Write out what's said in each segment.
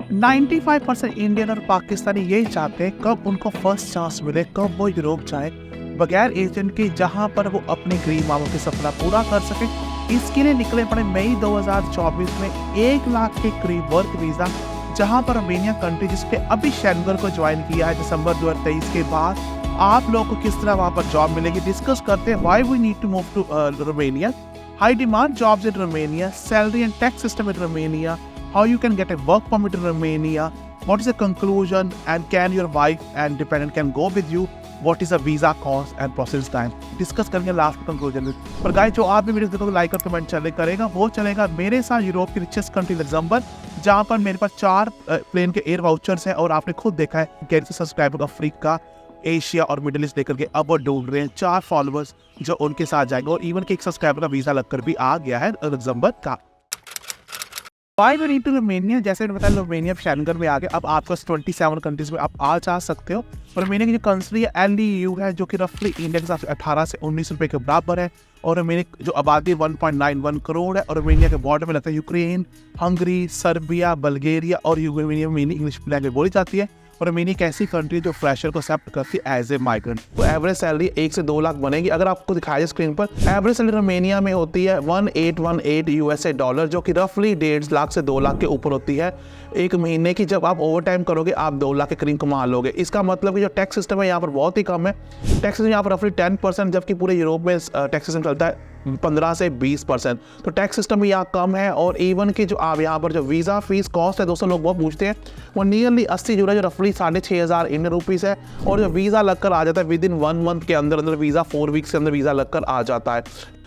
95% Indian और पाकिस्तानी यही चाहते हैं कब उनको फर्स्ट चांस मिले, कब वो यूरोप जाए बगैर एजेंट के, जहां पर वो अपने गरीब मामों के सपना पूरा कर सके। इसके लिए निकले पड़े मई 2024 में 1 लाख के करीब वर्क वीज़ा, जहां पर रोमेनिया कंट्री जिसने अभी शेंगन को ज्वाइन किया है दिसंबर 2023 के बाद, आप लोगों को किस तरह वहां पर जॉब मिलेगी डिस्कस करते हैं। Why we need to move to Romania, high demand jobs in Romania, salary and tax system in Romania, how you can get a work permit in Romania, what is the conclusion, and can your wife and dependent can go with you, what is the visa cost and process time, discuss करेंगे last conclusion में। पर guys जो आप भी video देखोगे like और comment करेगा वो चलेगा मेरे साथ यूरोप की रिचेस्ट कंट्री लग्जमबर्ग, जहाँ पर मेरे पास 4 प्लेन के एयर वाउचर्स हैं और आपने खुद देखा है कैसे सब्सक्राइबर अफ्रीका, एशिया और मिडिल ईस्ट लेकर के अब वो ढूंढ रहे हैं 4 फॉलोअर्स जो उनके साथ जाएंगे, और इवन के एक सब्सक्राइबर का वीजा लगकर भी आ गया है लग्जमबर्ग का। Why we need to Romania, जैसे मैंने बताया रोमेनिया शेंगन में आ गया, अब आपको 27 कंट्रीज में आप आ जा सकते हो। रोमेनिया की जो करेंसी है LEU है, जो कि रफली इंडिया के हिसाब से 18 से 19 रुपए के बराबर है, और रोमेनिया जो आबादी 1.91 करोड़ है, और रोमेनिया के बॉर्डर में लगता है यूक्रेन, हंगरी, सर्बिया, बल्गेरिया और यूगोस्लाविया में इंग्लिश लैंग्वेज बोली जाती है। और रोमेनिया एक ऐसी कंट्री जो फ्रेशर को एक्सेप्ट करती है एज ए माइग्रेंट। तो एवरेज सैलरी 1 से 2 लाख बनेगी। अगर आपको दिखाया जाए स्क्रीन पर, एवरेज सैलरी रोमेनिया में होती है 1818 यूएसए डॉलर, जो कि रफली 1.5 लाख से 2 लाख के ऊपर होती है एक महीने की। जब आप ओवर टाइम करोगे आप 2 लाख के करीब कमा लोगे। इसका मतलब कि जो टैक्स सिस्टम है यहाँ पर बहुत ही कम है। टैक्स सिस्टम यहाँ पर रफली 10%, जबकि पूरे यूरोप में टैक्स सिस्टम चलता है 15 से 20%। तो टैक्स सिस्टम भी यहाँ कम है। और इवन की जो आप यहाँ पर जो वीज़ा फीस कॉस्ट है, दोस्तों लोग बहुत पूछते हैं, वो नियरली 80 यूरो, जो रफली 6,500 इंडियन रुपीज़ है। और जो वीज़ा लगकर आ जाता है विद इन 1 मंथ के अंदर अंदर, वीज़ा 4 वीक्स के अंदर वीज़ा लगकर आ जाता है।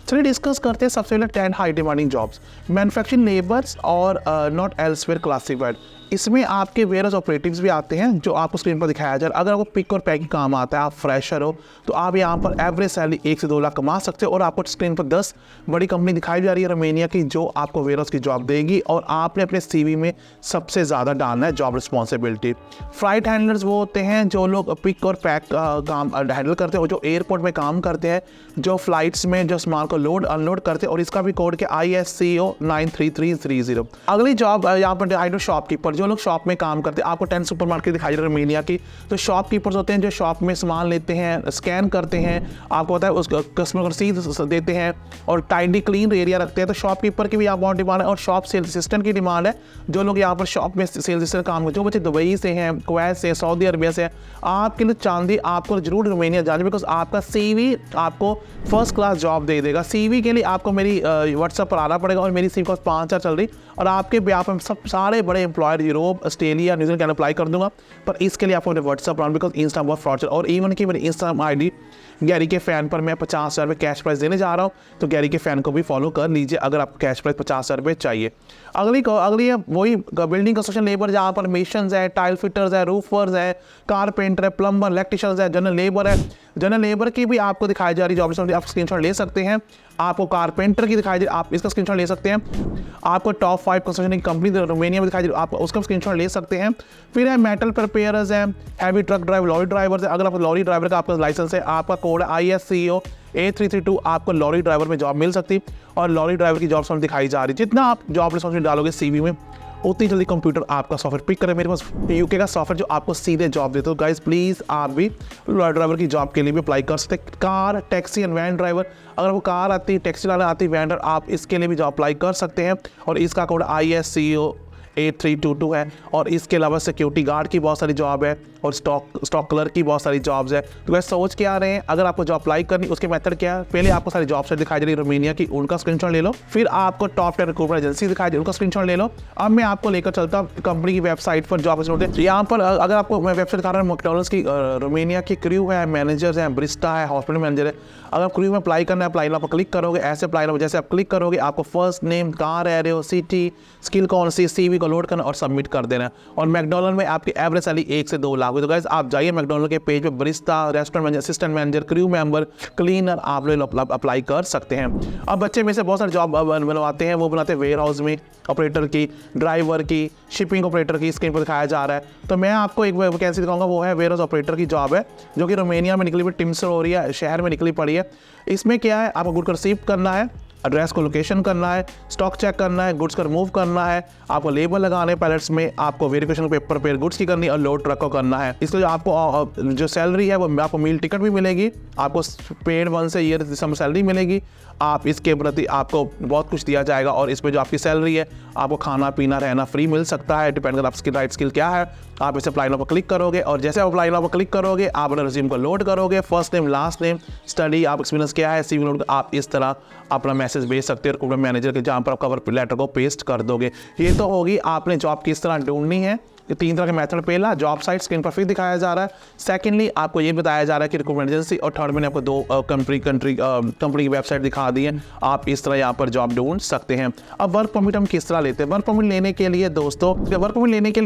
चलिए डिस्कस करते हैं सबसे पहले 10 high demanding jobs, manufacturing labours और नॉट एल्सवेयर क्लासिफाइड। इसमें आपके वेयरहाउस ऑपरेटिव्स भी आते हैं, जो आपको स्क्रीन पर दिखाया जा रहा है। अगर आपको पिक और पैकिंग काम आता है, आप फ्रेशर हो, तो आप यहाँ पर एवरेज सैलरी 1 से 2 लाख कमा सकते हो। और आपको स्क्रीन पर 10 बड़ी कंपनी दिखाई जा रही है रोमेनिया की, जो आपको वेयरहाउस की जॉब देगी, और आपने अपने CV में सबसे ज़्यादा डालना है जॉब रिस्पॉन्सिबिलिटी। फ्लाइट हैंडलर्स वो होते हैं जो लोग पिक और पैक काम हैंडल करते हैं, और जो एयरपोर्ट में काम करते हैं, जो फ्लाइट्स में जो सामान को लोड अनलोड करते हैं। और इसका भी कोड के ISCO 93330। अगली जॉब यहाँ पर आइडो शॉपकीपर, जो लोग शॉप में काम करते हैं। आपको 10 सुपरमार्केट दिखाई दे रहा है रोमेनिया की। तो शॉपकीपर्स होते हैं जो शॉप में सामान लेते हैं, स्कैन करते हैं, आपको पता है उस कस्टमर को रसीद देते हैं, और टाइडी क्लीन एरिया रखते हैं। तो शॉपकीपर की भी यहाँ बहुत डिमांड है। और शॉप सेल्स असिस्टेंट की डिमांड है, जो लोग यहाँ पर शॉप में सेल्स असिस्टेंट काम करते हैं, जो बच्चे दुबई से हैं, कुवैत से, सऊदी अरबिया से। आपके लिए चांदी आपको जरूर रोमेनिया जाना, बिकॉज आपका CV आपको फर्स्ट क्लास जॉब दे देगा। CV के लिए आपको मेरी व्हाट्सएप पर आना पड़ेगा, और मेरी CV कॉस्ट 5,000 चल रही, और आपके भी आप सब सारे बड़े employer Europe, Australia, New Zealand can apply कर दूंगा। पर इसके लिए आपको मेरे व्हाट्सएप पर, बिकॉज इंस्टा बहुत फ्रॉड चल। और इवन की मेरी इंस्टाग्राम ID गैरी के फ़ैन पर मैं 50,000 रुपये कैश प्राइस देने जा रहा हूँ, तो गैरी के फ़ैन को भी फॉलो कर लीजिए अगर आपको कैश प्राइस 50,000 रुपये चाहिए। अगली है वही बिल्डिंग कंस्ट्रक्शन लेबर, जहाँ पर मेशंस है, टाइल फिटर्स है, रूफर्स है, कारपेंटर है, प्लम्बर, इलेक्ट्रिशियंस है, जनरल लेबर है। जनरल लेबर की भी आपको दिखाई जा रही जॉब, आप स्क्रीनशॉट ले सकते हैं। आपको कारपेंटर की दिखाई दे, आप इसका स्क्रीनशॉट ले सकते हैं। आपको टॉप 5 कंस्ट्रक्शन कंपनी रोमेनिया में दिखाई दे, आप उसका स्क्रीनशॉट ले सकते हैं। फिर है मेटल प्रिपेयर्स हैं, heavy truck driver, lorry drivers है। अगर आपको लॉरी ड्राइवर का आपका लाइसेंस है, आपका कोड है ISCO 8332, आपको लॉरी ड्राइवर में जॉब मिल सकती। और लॉरी ड्राइवर की जॉब दिखाई जा रही है। जितना आप जॉब रिस्पॉन्सिबिलिटी डालोगे CV में, उतनी जल्दी कंप्यूटर आपका सॉफ्टवेयर पिक करे। मेरे पास UK का सॉफ्टवेयर जो आपको सीधे जॉब देते हो। गाइस प्लीज़ आप भी लॉरी ड्राइवर की जॉब के लिए भी अप्लाई कर सकते हैं। Car, taxi and van driver, अगर वो कार आती है, टैक्सी चलाना आती है, वैन ड्राइवर, आप इसके लिए भी जॉब अप्लाई कर सकते हैं। और इसका कोड ISCO 8322 है। और इसके अलावा सिक्योरिटी गार्ड की बहुत सारी जॉब है, और स्टॉक क्लर्क की बहुत सारी जॉब्स है। तो वैसे सोच के आ रहे हैं, अगर आपको जॉब अप्लाई करनी, उसके मेथड क्या है? पहले आपको सारी जॉब सेट दिखाई दे रही है रोमेनिया की, उनका स्क्रीनशॉट ले लो। फिर आपको टॉप 10 रिक्रूटमेंट एजेंसी दिखाई दे, उनका स्क्रीनशॉट ले लो। अब मैं आपको लेकर चलता हूँ कंपनी की वेबसाइट पर जॉब अपॉर्चुनिटी। यहाँ पर अगर आपको मैं वेबसाइट दिखा रहा हूँ, मैकडॉनल्ड्स की रोमेनिया की क्रू है, मैनेजर्स हैं, ब्रिस्टा है, हॉस्पिटल मैनेजर है। अगर क्रू में अप्लाई करना है, अप्लाई आप क्लिक करोगे, ऐसे अप्लाई जैसे आप क्लिक करोगे, आपको फर्स्ट नेम, कहाँ रह रहे हो, सिटी, स्किल कौन सी, CV को लोड करना और सबमिट कर देना। और मैकडॉनल्ड में आपकी एवरेज सैलरी 1 से 2 लाख हुई। तो गाइस आप जाइए मैकडॉनल्ड के पेज पे, barista, restaurant manager, assistant manager, crew member, cleaner, आप लोग अप्लाई कर सकते हैं। अब बच्चे में से बहुत सारे जॉब बनवाते हैं, वो बनाते हैं वेयर हाउस में ऑपरेटर की, ड्राइवर की, शिपिंग ऑपरेटर की, स्क्रीन पर दिखाया जा रहा है। तो मैं आपको एक वैकेंसी दिखाऊंगा, वो है वेयर हाउस ऑपरेटर की जॉब है, जो कि रोमेनिया में निकली हुई टिम्सर हो रही है, शहर में निकली पड़ी है। इसमें क्या है, आपको गुड रिसीव करना है, एड्रेस को लोकेशन करना है, स्टॉक चेक करना है, गुड्स का रिमूव करना है, आपको लेबल लगाने पैलेट्स में, आपको वेरिफिकेशन पेपर पे गुड्स की करनी है और लोड ट्रक को करना है। इसके लिए आपको जो सैलरी है वो आपको मील टिकट भी मिलेगी, आपको पेड 1 से ईयर दिसंबर सैलरी मिलेगी। आप इसके प्रति आपको बहुत कुछ दिया जाएगा और इस पर जो आपकी सैलरी है आपको खाना पीना रहना फ्री मिल सकता है, डिपेंड करता है आपकी राइट स्किल क्या है। आप इसे अप्लाई नाउ पर क्लिक करोगे और जैसे आप अप्लाई नाउ पर क्लिक करोगे आप अपना रिज्यूम को लोड करोगे, first name, last name, study, आप एक्सपीरियंस क्या है, CV लोड, आप इस तरह अपना मैसेज भेज सकते हो रिक्रूटमेंट मैनेजर के, जहाँ पर आप कवर लेटर को पेस्ट कर दोगे। ये तो होगी आपने जॉब किस तरह ढूंढनी है। ये 3 तरह के मेथड, पहला जॉब साइट स्क्रीन पर फिर दिखाया जा रहा है, सेकेंडली आपको ये बताया जा रहा है कि रिक्रूटमेंट एजेंसी, और थर्ड मैंने आपको 2 कंपनी की वेबसाइट दिखा दी है। आप इस तरह यहाँ पर जॉब ढूंढ सकते हैं। अब वर्क परमिट हम किस तरह लेते हैं? वर्क परमिट लेने के लिए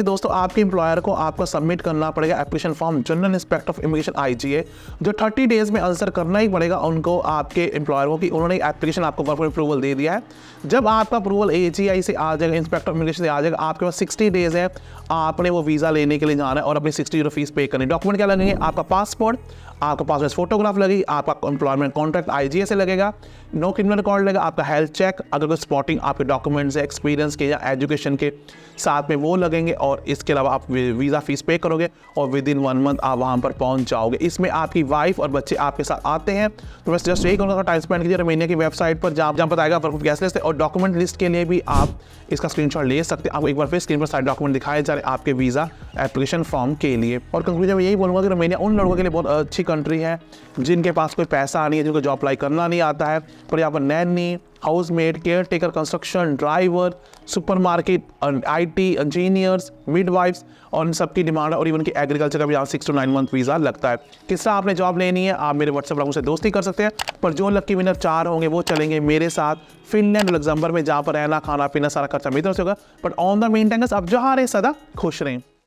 दोस्तों आपके एम्प्लॉयर को आपको सबमिट करना पड़ेगा application form general inspector of immigration IGA, जो 30 डेज में आंसर करना ही पड़ेगा उनको, आपके एम्प्लॉयर को, कि उन्होंने एप्लीकेशन आपको वर्क परमिट अप्रूवल दे दिया है। जब आपका अप्रूवल AGI से आ जाएगा, इंस्पेक्टर ऑफ इमिग्रेशन से आ जाएगा, आपके पास 60 डेज है, आपने वो वीज़ा लेने के लिए जाना है और अपनी 60 यूरो फीस पे करनी है। डॉक्यूमेंट क्या लगेंगे? आपका पासपोर्ट, आपका पासपोर्ट फोटोग्राफ लगेगी, आपका एम्प्लॉयमेंट कॉन्ट्रैक्ट IGA से लगेगा, नो क्रिमिनल रिकॉर्ड लगेगा, आपका हेल्थ चेक, अगर कोई स्पॉटिंग आपके डॉक्यूमेंट्स है एक्सपीरियंस के या एजुकेशन के साथ में वो लगेंगे, और इसके अलावा आप वीज़ा फीस पे करोगे और विद इन 1 मंथ आप वहाँ पर पहुँच जाओगे। इसमें आपकी वाइफ और बच्चे आपके साथ आते हैं। तो बस जस्ट 1 घंटे का टाइम स्पेंड कीजिए रोमानिया की वेबसाइट पर, जहाँ बताएगा वर्क गैस लिस्ट, और डॉक्यूमेंट लिस्ट के लिए भी आप इसका स्क्रीनशॉट ले सकते हैं। आपको एक बार फिर स्क्रीन पर सारे डॉक्यूमेंट दिखाए जा रहे हैं आपके वीज़ा एप्लीकेशन फॉर्म के लिए। और कंक्लूजन में यही बोलूँगा कि रोमानिया उन लोगों के लिए बहुत अच्छी कंट्री है जिनके पास कोई पैसा नहीं है, जिनको जॉब अप्लाई करना नहीं आता है, पर यहाँ पर Naini, housemaid, care taker, construction, driver, supermarket, IT engineers, midwives, और इन सब की डिमांड है। और इवन की एग्रीकल्चर का भी यहाँ 6 to 9 मंथ वीज़ा लगता है। किस तरह आपने जॉब लेनी है? आप मेरे व्हाट्सएप पर से दोस्ती कर सकते हैं, पर जो लक्की विनर 4 होंगे वो चलेंगे मेरे साथ फिनलैंड, लग्जमबर्ग में, जहाँ पर रहना, खाना पीना सारा खर्चा मेरी तरफ से होगा। But on the main time आप जहाँ रहे सदा खुश रहें।